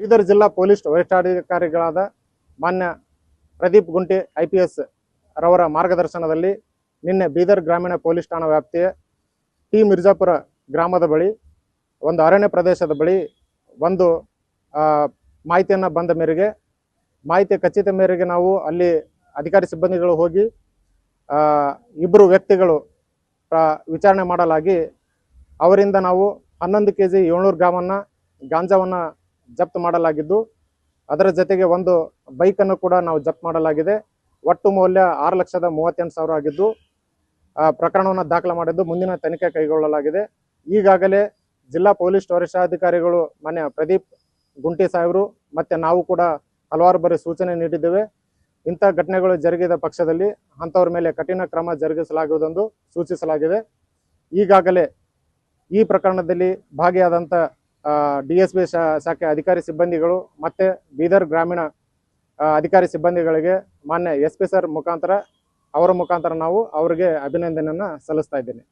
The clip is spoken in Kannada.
ಬೀದರ್ ಜಿಲ್ಲಾ ಪೊಲೀಸ್ ವರಿಷ್ಠಾಧಿಕಾರಿಗಳಾದ ಮಾನ್ಯ ಪ್ರದೀಪ್ ಗುಂಟಿ IPS ರವರ ಮಾರ್ಗದರ್ಶನದಲ್ಲಿ ನಿನ್ನೆ ಬೀದರ್ ಗ್ರಾಮೀಣ ಪೊಲೀಸ್ ಠಾಣಾ ವ್ಯಾಪ್ತಿಯ ಟಿ ಮಿರ್ಜಾಪುರ ಗ್ರಾಮದ ಬಳಿ ಒಂದು ಅರಣ್ಯ ಪ್ರದೇಶದ ಬಳಿ ಒಂದು ಮಾಹಿತಿಯನ್ನು ಬಂದ ಮೇರೆಗೆ ಮಾಹಿತಿ ಖಚಿತ ಮೇರೆಗೆ ನಾವು ಅಲ್ಲಿ ಅಧಿಕಾರಿ ಸಿಬ್ಬಂದಿಗಳು ಹೋಗಿ ಇಬ್ಬರು ವ್ಯಕ್ತಿಗಳು ವಿಚಾರಣೆ ಮಾಡಲಾಗಿ ಅವರಿಂದ ನಾವು 11 kg 700 ಗ್ರಾಮನ್ನು ಗಾಂಜಾವನ್ನು ಜಪ್ತು ಮಾಡಲಾಗಿದ್ದು ಅದರ ಜೊತೆಗೆ ಒಂದು ಬೈಕನ್ನು ಕೂಡ ನಾವು ಜಪ್ತು ಮಾಡಲಾಗಿದೆ. ಒಟ್ಟು ಮೌಲ್ಯ 6,38,000 ಆಗಿದ್ದು ಪ್ರಕರಣವನ್ನು ದಾಖಲು ಮಾಡಿದ್ದು ಮುಂದಿನ ತನಿಖೆ ಕೈಗೊಳ್ಳಲಾಗಿದೆ. ಈಗಾಗಲೇ ಜಿಲ್ಲಾ ಪೊಲೀಸ್ ವರಿಷ್ಠಾಧಿಕಾರಿಗಳು ಮಾನ್ಯ ಪ್ರದೀಪ್ ಗುಂಟಿ ಸಾಹೇಬರು ಮತ್ತು ನಾವು ಕೂಡ ಹಲವಾರು ಬಾರಿ ಸೂಚನೆ ನೀಡಿದ್ದೇವೆ. ಇಂಥ ಘಟನೆಗಳು ಜರುಗಿದ ಪಕ್ಷದಲ್ಲಿ ಅಂಥವ್ರ ಮೇಲೆ ಕಠಿಣ ಕ್ರಮ ಜರುಗಿಸಲಾಗುವುದೆಂದು ಸೂಚಿಸಲಾಗಿದೆ. ಈಗಾಗಲೇ ಈ ಪ್ರಕರಣದಲ್ಲಿ ಭಾಗಿಯಾದಂಥ DSP ಶಾಖೆ ಅಧಿಕಾರಿ ಸಿಬ್ಬಂದಿಗಳು ಮತ್ತು ಬೀದರ್ ಗ್ರಾಮೀಣ ಅಧಿಕಾರಿ ಸಿಬ್ಬಂದಿಗಳಿಗೆ ಮಾನ್ಯ SP ಸರ್ ಮುಖಾಂತರ ಅವರ ಮುಖಾಂತರ ನಾವು ಅವರಿಗೆ ಅಭಿನಂದನೆಯನ್ನು ಸಲ್ಲಿಸ್ತಾ ಇದ್ದೇನೆ.